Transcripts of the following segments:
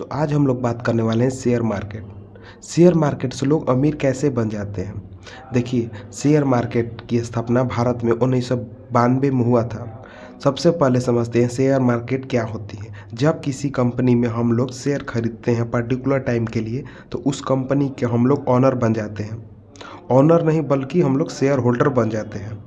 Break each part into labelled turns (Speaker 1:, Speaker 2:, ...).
Speaker 1: तो आज हम लोग बात करने वाले हैं शेयर मार्केट। शेयर मार्केट से लोग अमीर कैसे बन जाते हैं। देखिए, शेयर मार्केट की स्थापना भारत में 1992 में हुआ था। सबसे पहले समझते हैं शेयर मार्केट क्या होती है। जब किसी कंपनी में हम लोग शेयर खरीदते हैं पर्टिकुलर टाइम के लिए, तो उस कंपनी के हम लोग ऑनर बन जाते हैं। ऑनर नहीं बल्कि हम लोग शेयर होल्डर बन जाते हैं।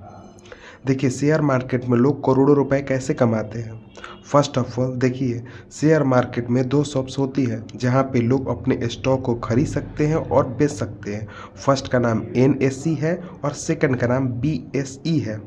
Speaker 1: देखिए, शेयर मार्केट में लोग करोड़ों रुपए कैसे कमाते हैं। फर्स्ट ऑफ ऑल देखिए, शेयर मार्केट में दो शॉप्स होती है जहाँ पे लोग अपने स्टॉक को खरीद सकते हैं और बेच सकते हैं। फर्स्ट का नाम NSE है और सेकंड का नाम BSE है।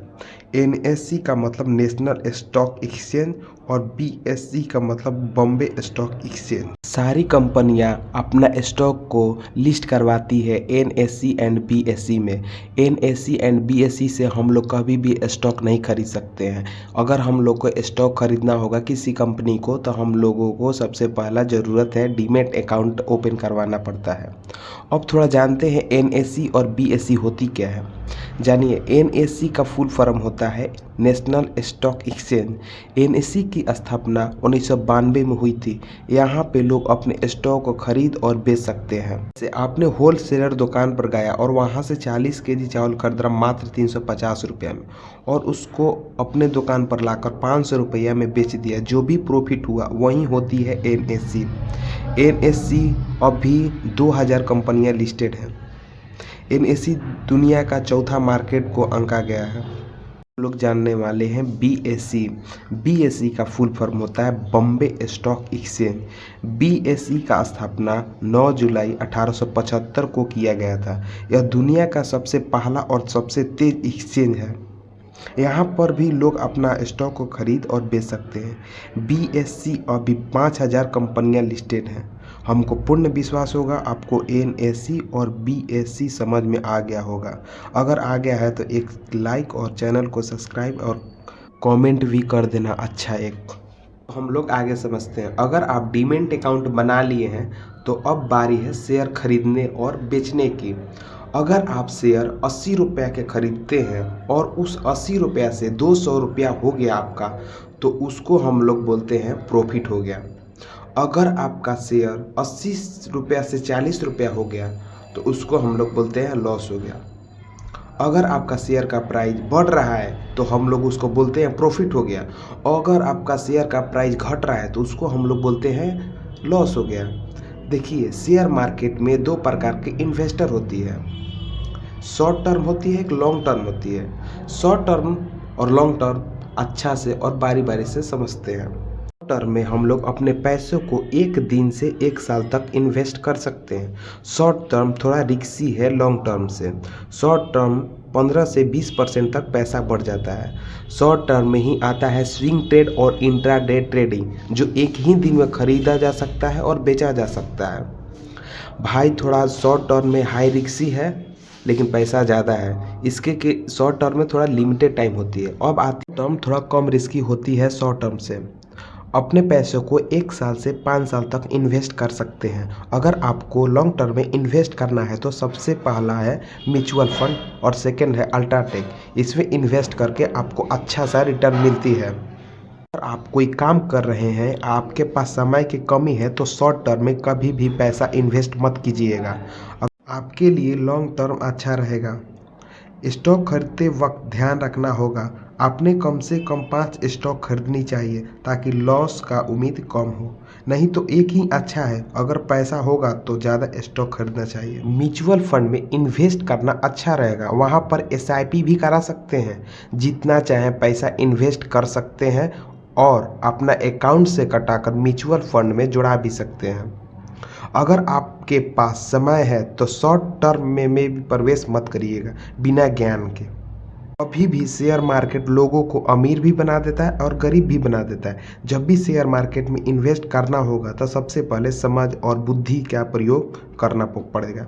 Speaker 1: NSE का मतलब नेशनल स्टॉक एक्सचेंज और BSE का मतलब बॉम्बे स्टॉक एक्सचेंज। सारी कंपनियां अपना स्टॉक को लिस्ट करवाती है NSE एंड BSE में। NSE एंड BSE से हम लोग कभी भी स्टॉक नहीं खरीद सकते हैं। अगर हम लोग को स्टॉक खरीदना होगा किसी कंपनी को, तो हम लोगों को सबसे पहला ज़रूरत है डीमैट अकाउंट ओपन करवाना पड़ता है। अब थोड़ा जानते हैं NSE और BSE होती क्या है। जानिए, NSE का फुल फॉर्म होता है नेशनल स्टॉक एक्सचेंज। NSE की स्थापना 1992 में हुई थी। यहाँ पे लोग अपने स्टॉक को खरीद और बेच सकते हैं। जैसे आपने होल सेलर दुकान पर गया और वहाँ से 40 केजी चावल खरीद रहा मात्र 350 रुपया में, और उसको अपने दुकान पर लाकर 500 रुपया में बेच दिया। जो भी प्रॉफिट हुआ वही होती है NSE। NSE अभी 2000 कंपनियाँ लिस्टेड हैं। NSE दुनिया का चौथा मार्केट को आंका गया है। लोग जानने वाले हैं BSE। BSE का फुल फॉर्म होता है बॉम्बे स्टॉक एक्सचेंज। BSE का स्थापना 9 जुलाई 1875 को किया गया था। यह दुनिया का सबसे पहला और सबसे तेज एक्सचेंज है। यहाँ पर भी लोग अपना स्टॉक को खरीद और बेच सकते हैं। BSE अभी 5000 कंपनियाँ लिस्टेड हैं। हमको पूर्ण विश्वास होगा आपको NSE और BSE समझ में आ गया होगा। अगर आ गया है तो एक लाइक और चैनल को सब्सक्राइब और कमेंट भी कर देना अच्छा एक। हम लोग आगे समझते हैं। अगर आप डीमैट अकाउंट बना लिए हैं तो अब बारी है शेयर खरीदने और बेचने की। अगर आप शेयर 80 रुपये के खरीदते हैं और उस 80 रुपया से 200 रुपया हो गया आपका, तो उसको हम लोग बोलते हैं प्रॉफिट हो गया। अगर आपका शेयर 80 रुपया से 40 रुपया हो गया तो उसको हम लोग बोलते हैं लॉस हो गया। अगर आपका शेयर का प्राइस बढ़ रहा है तो हम लोग उसको बोलते हैं प्रॉफिट हो गया। अगर आपका शेयर का प्राइस घट रहा है तो उसको हम लोग बोलते हैं लॉस हो गया। देखिए, शेयर मार्केट में दो प्रकार के इन्वेस्टर होती है। शॉर्ट टर्म होती है, एक लॉन्ग टर्म होती है। शॉर्ट टर्म और लॉन्ग टर्म अच्छा से और बारी बारी से समझते हैं। शॉर्ट टर्म में हम लोग अपने पैसों को एक दिन से एक साल तक इन्वेस्ट कर सकते हैं। शॉर्ट टर्म थोड़ा रिस्की है लॉन्ग टर्म से। शॉर्ट टर्म 15 से 20% तक पैसा बढ़ जाता है। शॉर्ट टर्म में ही आता है स्विंग ट्रेड और इंट्राडे ट्रेडिंग, जो एक ही दिन में खरीदा जा सकता है और बेचा जा सकता है। भाई, थोड़ा शॉर्ट टर्म में हाई रिस्की है लेकिन पैसा ज़्यादा है। इसके के शॉर्ट टर्म में थोड़ा लिमिटेड टाइम होती है। अब आती टर्म थोड़ा कम रिस्की होती है शॉर्ट टर्म से। अपने पैसों को 1 साल से 5 साल तक इन्वेस्ट कर सकते हैं। अगर आपको लॉन्ग टर्म में इन्वेस्ट करना है तो सबसे पहला है म्यूचुअल फंड और सेकंड है अल्ट्राटेक। इसमें इन्वेस्ट करके आपको अच्छा सा रिटर्न मिलती है। अगर आप कोई काम कर रहे हैं, आपके पास समय की कमी है, तो शॉर्ट टर्म में कभी भी पैसा इन्वेस्ट मत कीजिएगा। आपके लिए लॉन्ग टर्म अच्छा रहेगा। स्टॉक खरीदते वक्त ध्यान रखना होगा, आपने कम से कम 5 स्टॉक खरीदनी चाहिए ताकि लॉस का उम्मीद कम हो। नहीं तो एक ही अच्छा है। अगर पैसा होगा तो ज़्यादा स्टॉक खरीदना चाहिए। म्यूचुअल फंड में इन्वेस्ट करना अच्छा रहेगा। वहाँ पर SIP भी करा सकते हैं। जितना चाहें पैसा इन्वेस्ट कर सकते हैं और अपना अकाउंट से कटाकर म्यूचुअल फंड में जुड़ा भी सकते हैं। अगर आपके पास समय है तो शॉर्ट टर्म में भी प्रवेश मत करिएगा बिना ज्ञान के। अभी भी शेयर मार्केट लोगों को अमीर भी बना देता है और गरीब भी बना देता है। जब भी शेयर मार्केट में इन्वेस्ट करना होगा तो सबसे पहले समझ और बुद्धि का प्रयोग करना पड़ेगा।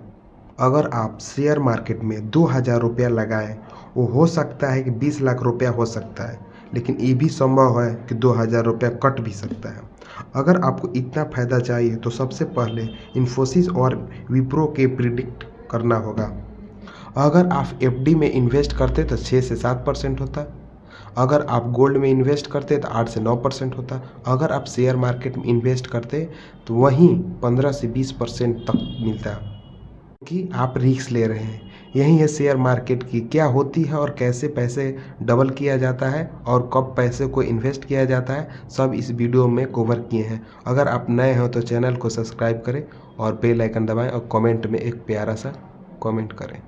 Speaker 1: अगर आप शेयर मार्केट में 2000 रुपया लगाएं, वो हो सकता है कि 20 लाख रुपया हो सकता है, लेकिन ये भी संभव है कि 2000 रुपया कट भी सकता है। अगर आपको इतना फ़ायदा चाहिए तो सबसे पहले इन्फोसिस और विप्रो के प्रिडिक्ट करना होगा। अगर आप FD में इन्वेस्ट करते तो 6 से 7% होता। अगर आप गोल्ड में इन्वेस्ट करते तो 8 से 9% होता। अगर आप शेयर मार्केट में इन्वेस्ट करते तो वहीं 15 से 20% तक मिलता, कि आप रिस्क ले रहे हैं। यही है शेयर मार्केट की क्या होती है और कैसे पैसे डबल किया जाता है और कब पैसे को इन्वेस्ट किया जाता है, सब इस वीडियो में कवर किए हैं। अगर आप नए हो तो चैनल को सब्सक्राइब करें और बेल आइकन दबाएं और कमेंट में एक प्यारा सा कमेंट करें।